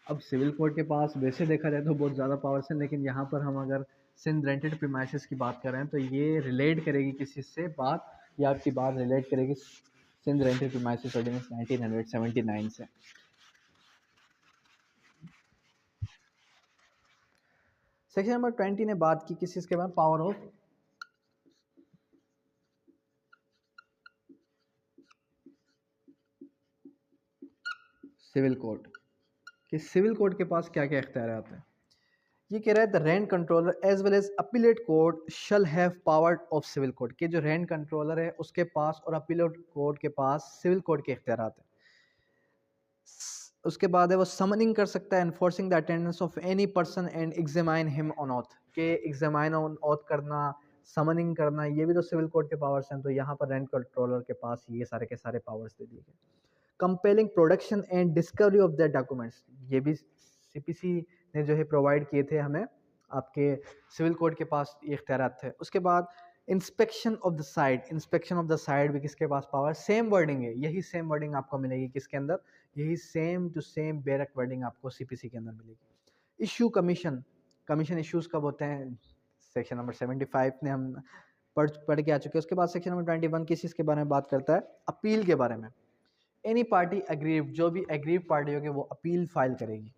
अब सिविल कोर्ट के पास वैसे देखा जाए तो बहुत ज़्यादा पावर्स हैं, लेकिन यहाँ पर हम अगर सिंध रेंटेड प्रीमाइसेस की बात कर रहे हैं तो ये रिलेट करेगी किस चीज़ से बात, या आपकी बात रिलेट करेगी सिंध रेंटेड प्रीमाइसेस ऑर्डिनेंस 1979 से। सेक्शन नंबर 20 ने बात की किस चीज़ के बारे में, पावर ऑफ सिविल कोर्ट। कि सिविल कोर्ट के पास क्या क्या इख्तियार आते हैं। ये कह रहा है the rent controller as well as appellate court shall have power of civil court. कि जो रेंट कंट्रोलर है उसके पास और अपीलेट कोर्ट के पास सिविल कोर्ट के इख्तियार हैं। उसके बाद है वो समनिंग कर सकता है, enforcing the attendance of any person and examine him on auth. के एग्जामाइन ऑन ऑथ करना, समनिंग करना, ये भी तो सिविल कोर्ट के पावर्स हैं। तो यहाँ पर रेंट कंट्रोलर के पास ये सारे के सारे पावर्स दे दिए गए। Compelling production and discovery of the documents, ये भी सीपीसी ने जो है प्रोवाइड किए थे हमें, आपके सिविल कोर्ट के पास ये इख्तियार थे। उसके बाद inspection of the site, inspection of the site भी किसके पास पावर, सेम वर्डिंग है, यही सेम वर्डिंग आपको मिलेगी किसके अंदर, यही सेम टू सेम बेरक वर्डिंग आपको सीपीसी के अंदर मिलेगी। इशू कमीशन, कमीशन इश्यूज कब होते हैं, सेक्शन नंबर 75 ने हम पढ़ के आ चुके हैं। उसके बाद सेक्शन नंबर 21 किस चीज़ के बारे में बात करता है, अपील के बारे में। एनी पार्टी अग्रीव, जो भी अग्रीव पार्टी होगी वो अपील फाइल करेगी।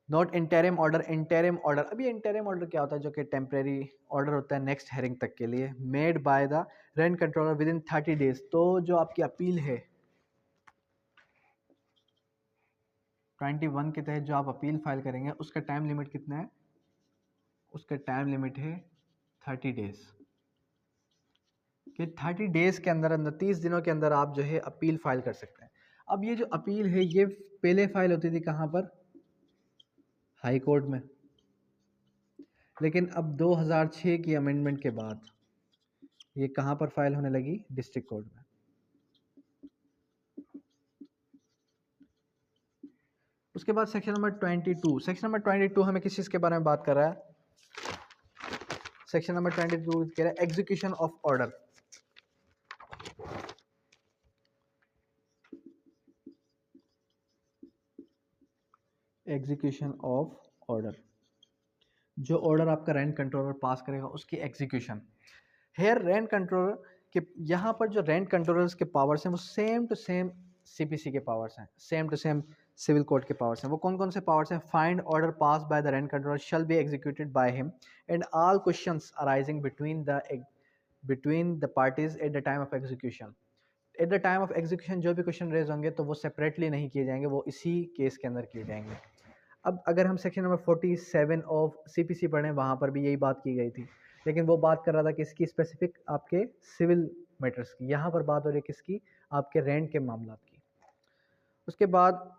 Not interim order, interim order, अभी इंटरिम ऑर्डर क्या होता है, जो कि टेम्परेरी ऑर्डर होता है नेक्स्ट हेयरिंग तक के लिए, made by the rent controller with in 30 days. तो जो आपकी अपील है 21 के तहत जो आप अपील फाइल करेंगे उसका टाइम लिमिट कितना है, उसका टाइम लिमिट है 30 डेज। कि 30 डेज के अंदर अंदर 30 दिनों के अंदर आप जो है अपील फाइल कर सकते हैं। अब ये जो अपील है ये पहले फाइल होती थी कहाँ पर, हाई कोर्ट में, लेकिन अब 2006 की अमेंडमेंट के बाद ये कहाँ पर फाइल होने लगी, डिस्ट्रिक्ट कोर्ट में। उसके बाद सेक्शन नंबर 22, सेक्शन नंबर 22 हमें किस चीज़ के बारे में बात कर रहा है, सेक्शन नंबर 22 कह रहा है execution of order. Execution of order, जो ऑर्डर आपका रेंट कंट्रोलर पास करेगा उसकी एग्जीक्यूशन। हेयर रेंट कंट्रोलर के, यहाँ पर जो रेंट कंट्रोलर्स के पावर्स हैं वो सेम टू सेम सीपीसी के पावर्स हैं, same to same civil court के पावर्स हैं। वो कौन कौन से पावर्स हैं, find order pass by the rent controller shall be executed by him and all questions arising between the parties at the time of execution. At the time of execution जो भी question raise होंगे तो वो separately नहीं किए जाएंगे, वो इसी केस के अंदर किए जाएंगे। अब अगर हम सेक्शन नंबर 47 ऑफ सीपीसी पढ़ें, वहाँ पर भी यही बात की गई थी, लेकिन वो बात कर रहा था किसकी, स्पेसिफिक आपके सिविल मैटर्स की। यहाँ पर बात हो रही है किसकी, आपके रेंट के मामला की। उसके बाद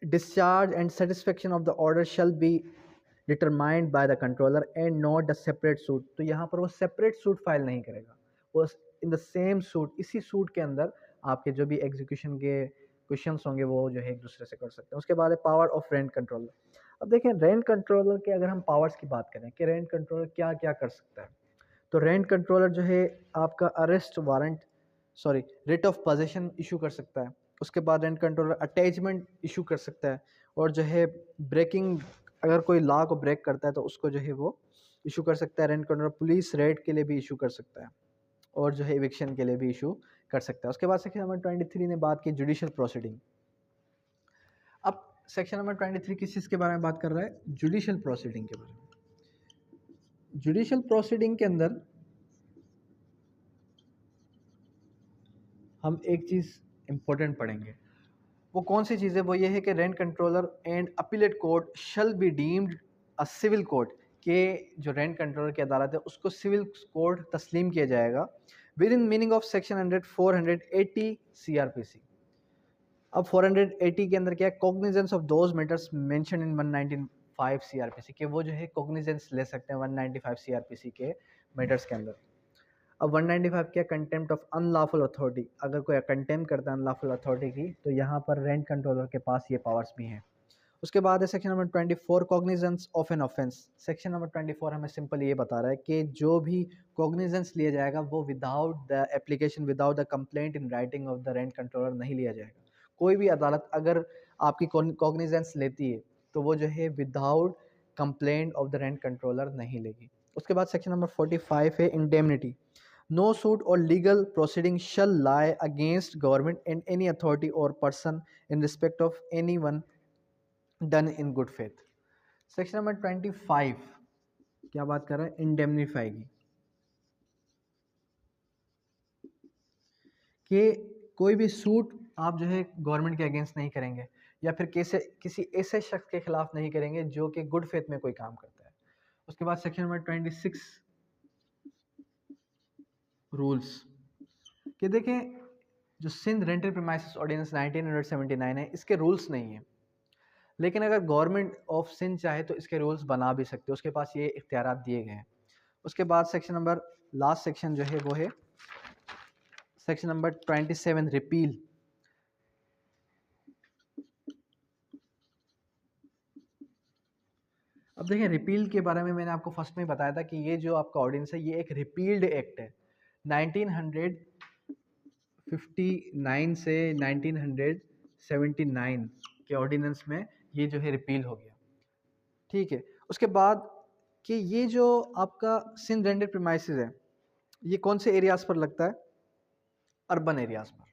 discharge and satisfaction of the order shall be determined by the controller and not the separate suit. तो यहाँ पर वो सेपरेट सूट फाइल नहीं करेगा, वो इन द सेम सूट, इसी सूट के अंदर आपके जो भी एग्जीक्यूशन के क्वेश्चंस होंगे वो जो है एक दूसरे से कर सकते हैं। उसके बाद है पावर ऑफ रेंट कंट्रोलर। अब देखें रेंट कंट्रोलर के अगर हम पावर्स की बात करें कि रेंट कंट्रोलर क्या क्या कर सकता है, तो रेंट कंट्रोलर जो है आपका arrest warrant, sorry writ of possession issue कर सकता है। उसके बाद रेंट कंट्रोलर अटैचमेंट इशू कर सकता है, और जो है ब्रेकिंग, अगर कोई लॉ को ब्रेक करता है तो उसको जो है वो इशू कर सकता है। रेंट कंट्रोलर पुलिस रेड के लिए भी इशू कर सकता है, और जो है इविक्शन के लिए भी इशू कर सकता है। उसके बाद सेक्शन नंबर 23 ने बात की जुडिशियल प्रोसीडिंग। अब सेक्शन नंबर 23 किस चीज़ के बारे में बात कर रहा है, जुडिशियल प्रोसीडिंग के बारे में। जुडिशियल प्रोसीडिंग के अंदर हम एक चीज़ इम्पोर्टेंट पढ़ेंगे। वो कौन सी चीज़ है? वो ये है कि rent controller and appellate court shall be deemed a civil court, के जो रेंट कंट्रोलर की अदालत है उसको सिविल कोर्ट तस्लीम किया जाएगा with in meaning of section 480 CRPC। अब 480 के अंदर क्या है? Cognizance of those matters mention in 195 CRPC, के वो जो है कॉग्निजेंस ले सकते हैं 195 CRPC के मैटर्स के अंदर। अब 195 क्या? Contempt of unlawful authority. अगर कोई कंटेम्प्ट करता है अनलॉफुल अथॉरिटी की, तो यहाँ पर रेंट कंट्रोलर के पास ये पावर्स भी हैं। उसके बाद है section number 24, cognizance of an offence. Section number 24 हमें सिंपल ये बता रहा है कि जो भी कॉग्निजेंस लिया जाएगा वो without the application, without the complaint in writing of the rent controller नहीं लिया जाएगा। कोई भी अदालत अगर आपकी कॉग्निजेंस लेती है तो वो जो है without complaint of the rent controller नहीं लेगी। उसके बाद सेक्शन नंबर 45 है indemnity. No suit or legal proceeding shall lie against government and any authority or person in respect of anyone done in good faith। Section number 25 क्या बात कर रहा है? इंडेमनीफाई की, कि कोई भी सूट आप जो है गवर्नमेंट के अगेंस्ट नहीं करेंगे या फिर किसी ऐसे शख्स के खिलाफ नहीं करेंगे जो कि गुड फेथ में कोई काम करता है। उसके बाद सेक्शन नंबर 26 रूल्स, कि देखें जो सिंध रेंटल प्रीमाइसेस ऑर्डिनेंस 1979 है, इसके रूल्स नहीं है, लेकिन अगर गवर्नमेंट ऑफ सिंध चाहे तो इसके रूल्स बना भी सकते हो, उसके पास ये इख्तियारात दिए गए हैं। उसके बाद सेक्शन नंबर लास्ट सेक्शन जो है वो है सेक्शन नंबर 27 रिपील। अब देखिए रिपील के बारे में मैंने आपको फर्स्ट में बताया था कि ये जो आपका ऑर्डिनेंस है ये एक रिपील्ड एक्ट है। 1959 से 1979 के ऑर्डिनेंस में ये जो है रिपील हो गया। ठीक है, उसके बाद कि ये जो आपका सिंध रेंटल प्रीमाइसेस है ये कौन से एरियाज पर लगता है? अर्बन एरियाज पर।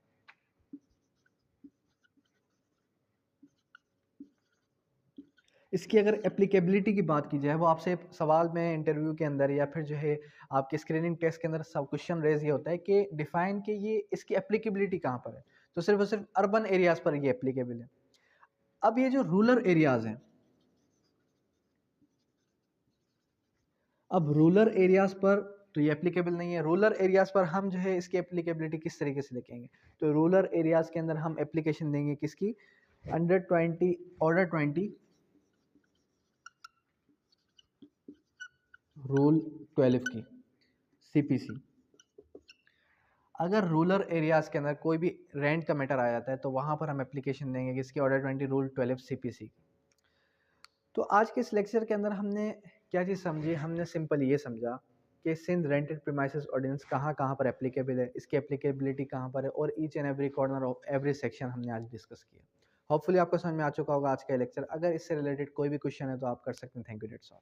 इसकी अगर एप्लीकेबिलिटी की बात की जाए, वो आपसे सवाल में इंटरव्यू के अंदर या फिर जो है आपके स्क्रीनिंग टेस्ट के अंदर सब क्वेश्चन रेज ये होता है कि डिफाइन कि ये इसकी एप्लीकेबिलिटी कहाँ पर है, तो सिर्फ और सिर्फ अर्बन एरियाज पर ये एप्लीकेबल है। अब ये जो रूरल एरियाज हैं, अब रूरल एरियाज पर तो ये एप्लीकेबल नहीं है। रूरल एरियाज पर हम जो है इसकी एप्लीकेबिलिटी किस तरीके से देखेंगे? तो रूरल एरियाज के अंदर हम एप्लीकेशन देंगे किसकी? अंडर 20 ऑर्डर 20 रूल 12 की, CPC। अगर रूरल एरियाज के अंदर कोई भी रेंट का मैटर आ जाता है तो वहाँ पर हम एप्लीकेशन देंगे किसकी? Order 20 rule 12 CPC। तो आज के इस लेक्चर के अंदर हमने क्या चीज़ समझी? हमने सिंपल ये समझा कि सिंध रेंटेड प्रीमाइसेस ऑर्डिनेंस कहाँ कहाँ पर एप्लीकेबल है, इसकी एप्लीकेबिलिटी कहाँ पर है, और each and every corner of every section हमने आज डिस्कस किया। होपफुली आपको समझ में आ चुका होगा आज का लेक्चर। अगर इससे रिलेटेड कोई भी क्वेश्चन है तो आप कर सकते हैं। Thank you, that's all.